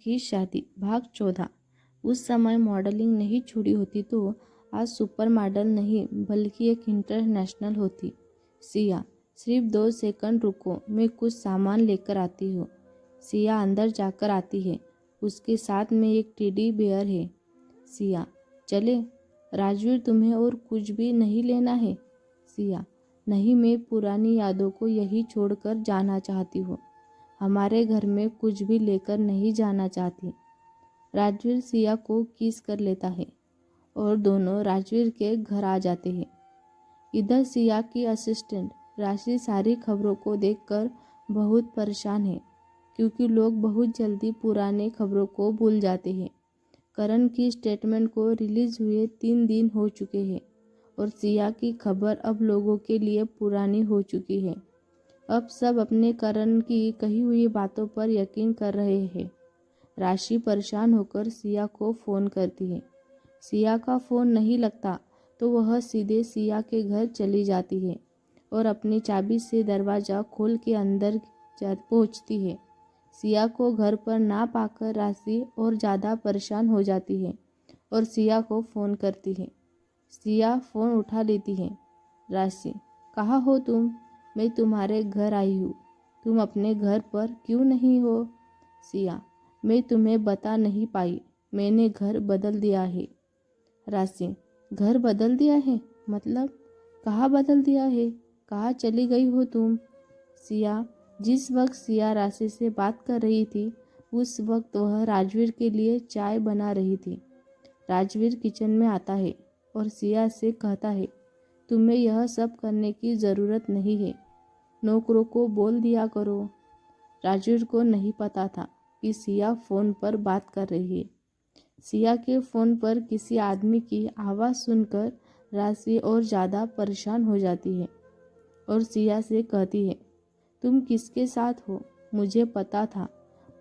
की शादी भाग 14। उस समय मॉडलिंग नहीं छोड़ी होती तो आज सुपर मॉडल नहीं बल्कि एक इंटरनेशनल होती। सिया, सिर्फ 2 सेकंड रुको, मैं कुछ सामान लेकर आती हूँ। सिया अंदर जाकर आती है। उसके साथ में एक टेडी बेयर है। सिया, चले? राजवीर, तुम्हें और कुछ भी नहीं लेना है? सिया, नहीं, मैं पुरानी यादों को यही छोड़कर जाना चाहती हूँ। हमारे घर में कुछ भी लेकर नहीं जाना चाहती। राजवीर सिया को किस कर लेता है और दोनों राजवीर के घर आ जाते हैं। इधर सिया की असिस्टेंट राशि सारी खबरों को देखकर बहुत परेशान है, क्योंकि लोग बहुत जल्दी पुराने खबरों को भूल जाते हैं। करण की स्टेटमेंट को रिलीज हुए 3 दिन हो चुके हैं और सिया की खबर अब लोगों के लिए पुरानी हो चुकी है। अब सब अपने करण की कही हुई बातों पर यकीन कर रहे हैं। राशि परेशान होकर सिया को फ़ोन करती है। सिया का फ़ोन नहीं लगता तो वह सीधे सिया के घर चली जाती है और अपनी चाबी से दरवाज़ा खोल के अंदर पहुंचती है। सिया को घर पर ना पाकर राशि और ज़्यादा परेशान हो जाती है और सिया को फ़ोन करती है। सिया फ़ोन उठा लेती है। राशि, कहाँ हो तुम? मैं तुम्हारे घर आई हूँ। तुम अपने घर पर क्यों नहीं हो? सिया, मैं तुम्हें बता नहीं पाई, मैंने घर बदल दिया है। राशि, घर बदल दिया है? मतलब कहाँ बदल दिया है? कहाँ चली गई हो तुम? सिया, जिस वक्त सिया राशि से बात कर रही थी उस वक्त वह राजवीर के लिए चाय बना रही थी। राजवीर किचन में आता है और सिया से कहता है, तुम्हें यह सब करने की ज़रूरत नहीं है, नौकरों को बोल दिया करो। राजवीर को नहीं पता था कि सिया फ़ोन पर बात कर रही है। सिया के फ़ोन पर किसी आदमी की आवाज़ सुनकर राशि और ज़्यादा परेशान हो जाती है और सिया से कहती है, तुम किसके साथ हो? मुझे पता था,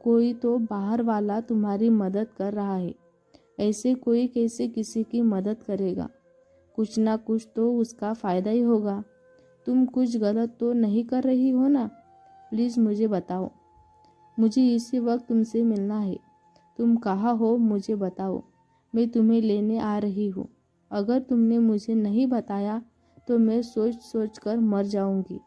कोई तो बाहर वाला तुम्हारी मदद कर रहा है। ऐसे कोई कैसे किसी की मदद करेगा? कुछ ना कुछ तो उसका फ़ायदा ही होगा। तुम कुछ गलत तो नहीं कर रही हो ना? प्लीज़ मुझे बताओ। मुझे इसी वक्त तुमसे मिलना है। तुम कहाँ हो मुझे बताओ, मैं तुम्हें लेने आ रही हूँ। अगर तुमने मुझे नहीं बताया तो मैं सोच सोच कर मर जाऊंगी।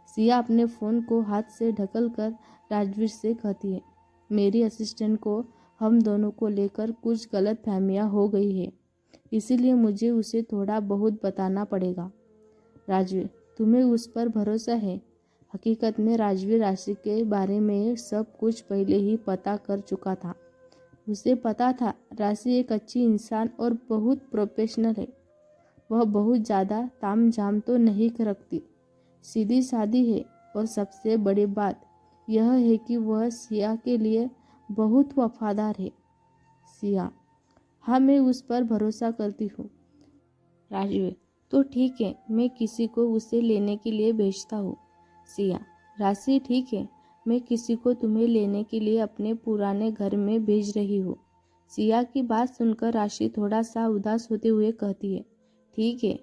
सिया अपने फ़ोन को हाथ से ढकल कर राजवीर से कहती है, मेरी असिस्टेंट को हम दोनों को लेकर कुछ गलत फहमियाँ हो गई है, इसीलिए मुझे उसे थोड़ा बहुत बताना पड़ेगा। राजवीर, तुम्हें उस पर भरोसा है? हकीकत में राजवीर राशि के बारे में सब कुछ पहले ही पता कर चुका था। उसे पता था राशि एक अच्छी इंसान और बहुत प्रोफेशनल है। वह बहुत ज़्यादा ताम झाम तो नहीं रखती, सीधी सादी है और सबसे बड़ी बात यह है कि वह सिया के लिए बहुत वफादार है। सिया, हाँ, मैं उस पर भरोसा करती हूँ। राजवीर, तो ठीक है, मैं किसी को उसे लेने के लिए भेजता हूँ। सिया, राशि ठीक है, मैं किसी को तुम्हें लेने के लिए अपने पुराने घर में भेज रही हूँ। सिया की बात सुनकर राशि थोड़ा सा उदास होते हुए कहती है, ठीक है।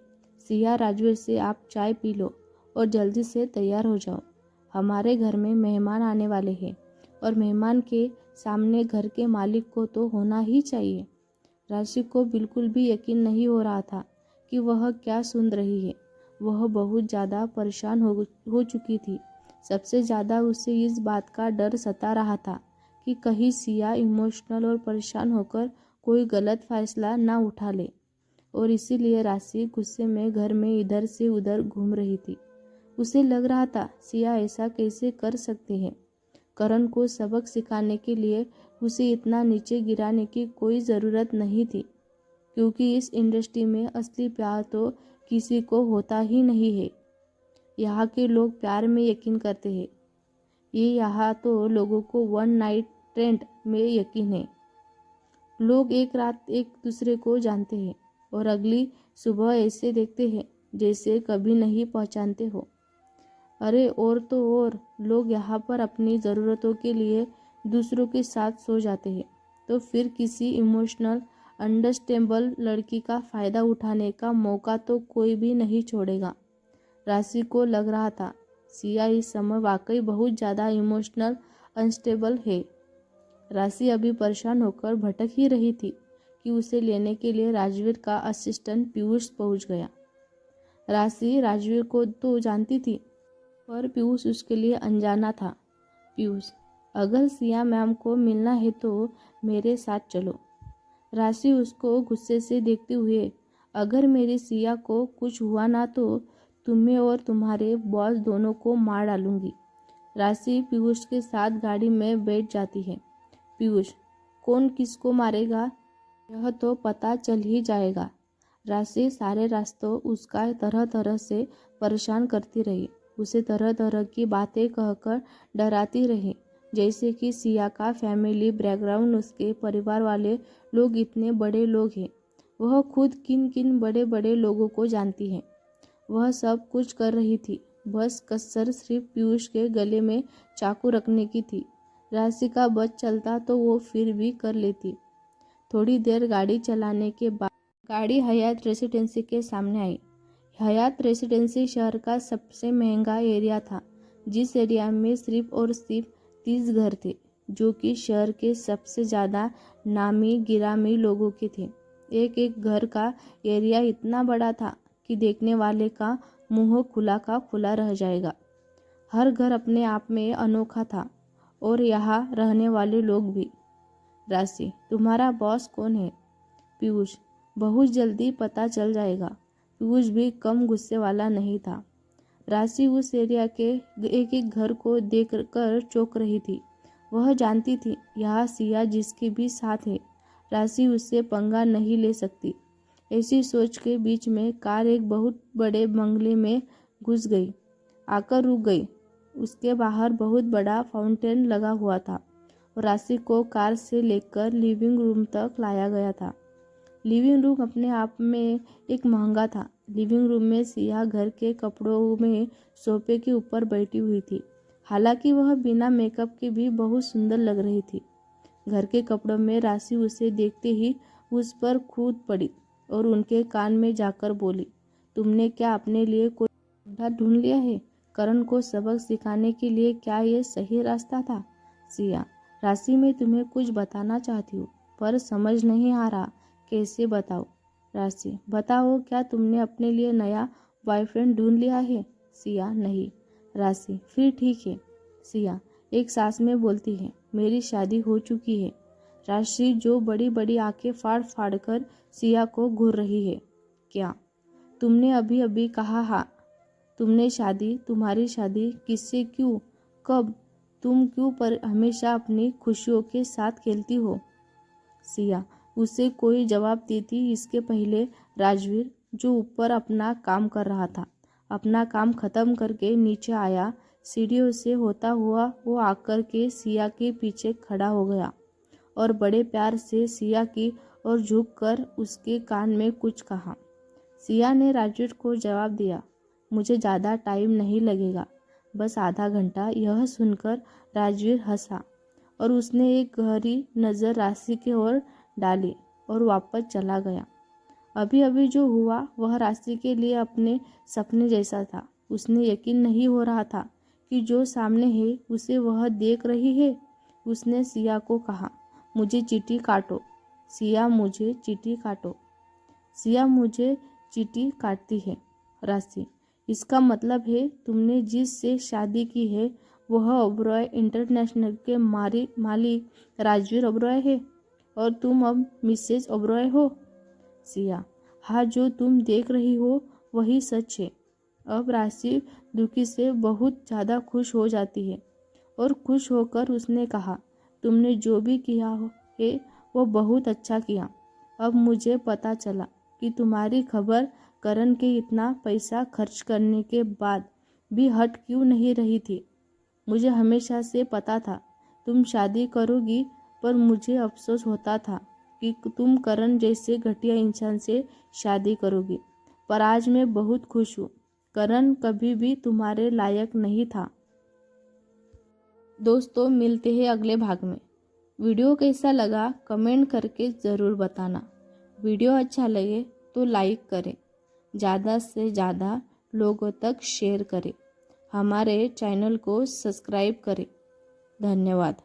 सिया, राजवीर से आप चाय पी लो और जल्दी से तैयार हो जाओ। हमारे घर में मेहमान आने वाले हैं और मेहमान के सामने घर के मालिक को तो होना ही चाहिए। राशि को बिल्कुल भी यकीन नहीं हो रहा था कि वह क्या सुन रही है। वह बहुत ज़्यादा परेशान हो चुकी थी। सबसे ज़्यादा उसे इस बात का डर सता रहा था कि कहीं सिया इमोशनल और परेशान होकर कोई गलत फैसला ना उठा ले, और इसीलिए राशि गुस्से में घर में इधर से उधर घूम रही थी। उसे लग रहा था सिया ऐसा कैसे कर सकती है। करण को सबक सिखाने के लिए उसे इतना नीचे गिराने की कोई ज़रूरत नहीं थी, क्योंकि इस इंडस्ट्री में असली प्यार तो किसी को होता ही नहीं है। यहाँ के लोग प्यार में यकीन करते हैं। ये यहाँ तो लोगों को वन नाइट स्टैंड में यकीन है। लोग एक रात एक दूसरे को जानते हैं और अगली सुबह ऐसे देखते हैं जैसे कभी नहीं पहचानते हो। अरे और तो और, लोग यहाँ पर अपनी ज़रूरतों के लिए दूसरों के साथ सो जाते हैं, तो फिर किसी इमोशनल अंडरस्टेबल लड़की का फ़ायदा उठाने का मौका तो कोई भी नहीं छोड़ेगा। राशि को लग रहा था सिया इस समय वाकई बहुत ज़्यादा इमोशनल अनस्टेबल है। राशि अभी परेशान होकर भटक ही रही थी कि उसे लेने के लिए राजवीर का असिस्टेंट पीयूष पहुंच गया। राशि राजवीर को तो जानती थी, पर पीयूष उसके लिए अनजाना था। पीयूष, अगर सिया मैम को मिलना है तो मेरे साथ चलो। राशि उसको गुस्से से देखते हुए, अगर मेरी सिया को कुछ हुआ ना तो तुम्हें और तुम्हारे बॉस दोनों को मार डालूंगी। राशि पीयूष के साथ गाड़ी में बैठ जाती है। पीयूष, कौन किसको मारेगा यह तो पता चल ही जाएगा। राशि सारे रास्तों उसका तरह तरह से परेशान करती रही, उसे तरह तरह की बातें कहकर डराती रही, जैसे कि सिया का फैमिली बैकग्राउंड, उसके परिवार वाले लोग इतने बड़े लोग हैं, वह खुद किन किन बड़े बड़े लोगों को जानती है। वह सब कुछ कर रही थी, बस कसर सिर्फ पीयूष के गले में चाकू रखने की थी। राशि का बस चलता तो वो फिर भी कर लेती। थोड़ी देर गाड़ी चलाने के बाद गाड़ी हयात रेसिडेंसी के सामने आई। हयात रेसिडेंसी शहर का सबसे महंगा एरिया था, जिस एरिया में सिर्फ और सिर्फ 30 घर थे, जो कि शहर के सबसे ज़्यादा नामी गिरामी लोगों के थे। एक एक घर का एरिया इतना बड़ा था कि देखने वाले का मुंह खुला का खुला रह जाएगा। हर घर अपने आप में अनोखा था, और यहाँ रहने वाले लोग भी। राशि, तुम्हारा बॉस कौन है? पीयूष, बहुत जल्दी पता चल जाएगा। पीयूष भी कम गुस्से वाला नहीं था। राशि उस एरिया के एक एक घर को देख कर चौंक रही थी। वह जानती थी यहाँ सिया जिसके भी साथ है, राशि उससे पंगा नहीं ले सकती। ऐसी सोच के बीच में कार एक बहुत बड़े बंगले में घुस गई, आकर रुक गई। उसके बाहर बहुत बड़ा फाउंटेन लगा हुआ था और राशि को कार से लेकर लिविंग रूम तक लाया गया था। लिविंग रूम अपने आप में एक महंगा था। लिविंग रूम में सिया घर के कपड़ों में सोफे के ऊपर बैठी हुई थी। हालांकि वह बिना मेकअप के भी बहुत सुंदर लग रही थी। घर के कपड़ों में राशि उसे देखते ही उस पर कूद पड़ी और उनके कान में जाकर बोली, तुमने क्या अपने लिए कोई बुढ़ा ढूंढ लिया है? करण को सबक सिखाने के लिए क्या ये सही रास्ता था? सिया, राशि, मैं तुम्हें कुछ बताना चाहती हूँ, पर समझ नहीं आ रहा कैसे बताओ। राशि, बताओ, क्या तुमने अपने लिए नया बॉयफ्रेंड ढूंढ लिया है? सिया, नहीं। राशि, फिर ठीक है। सिया एक सांस में बोलती है, मेरी शादी हो चुकी है। राशि जो बड़ी बड़ी आंखें फाड़ फाड़ कर सिया को घूर रही है। क्या तुमने अभी अभी कहा? हाँ। तुमने शादी, तुम्हारी शादी किससे, क्यों, कब? तुम क्यों पर हमेशा अपनी खुशियों के साथ खेलती हो? सिया उसे कोई जवाब देती इसके पहले राजवीर, जो ऊपर अपना काम कर रहा था, अपना काम खत्म करके नीचे आया। सीढ़ियों से होता हुआ वो आकर के सिया के पीछे खड़ा हो गया और बड़े प्यार से सिया की ओर झुककर उसके कान में कुछ कहा। सिया ने राजवीर को जवाब दिया, मुझे ज़्यादा टाइम नहीं लगेगा, बस आधा घंटा। यह सुनकर राजवीर हंसा और उसने एक गहरी नज़र राशि की ओर डाली और वापस चला गया। अभी अभी जो हुआ वह राशि के लिए अपने सपने जैसा था। उसने यकीन नहीं हो रहा था कि जो सामने है उसे वह देख रही है। उसने सिया को कहा, मुझे चीटी काटो। सिया, मुझे चीटी काटो। सिया मुझे चीटी काटती है। राशि, इसका मतलब है तुमने जिससे शादी की है वह ओबरॉय इंटरनेशनल के मालिक राजवीर ओबरॉय है और तुम अब मिसेज ओबरॉय हो? सिया, हाँ, जो तुम देख रही हो वही सच है। अब राशि दुखी से बहुत ज़्यादा खुश हो जाती है और खुश होकर उसने कहा, तुमने जो भी किया है वो बहुत अच्छा किया। अब मुझे पता चला कि तुम्हारी खबर करण के इतना पैसा खर्च करने के बाद भी हट क्यों नहीं रही थी। मुझे हमेशा से पता था तुम शादी करोगी, पर मुझे अफसोस होता था कि तुम करण जैसे घटिया इंसान से शादी करोगी। पर आज मैं बहुत खुश हूँ। करण कभी भी तुम्हारे लायक नहीं था। दोस्तों, मिलते हैं अगले भाग में। वीडियो कैसा लगा कमेंट करके ज़रूर बताना। वीडियो अच्छा लगे तो लाइक करें, ज़्यादा से ज़्यादा लोगों तक शेयर करें, हमारे चैनल को सब्सक्राइब करें। धन्यवाद।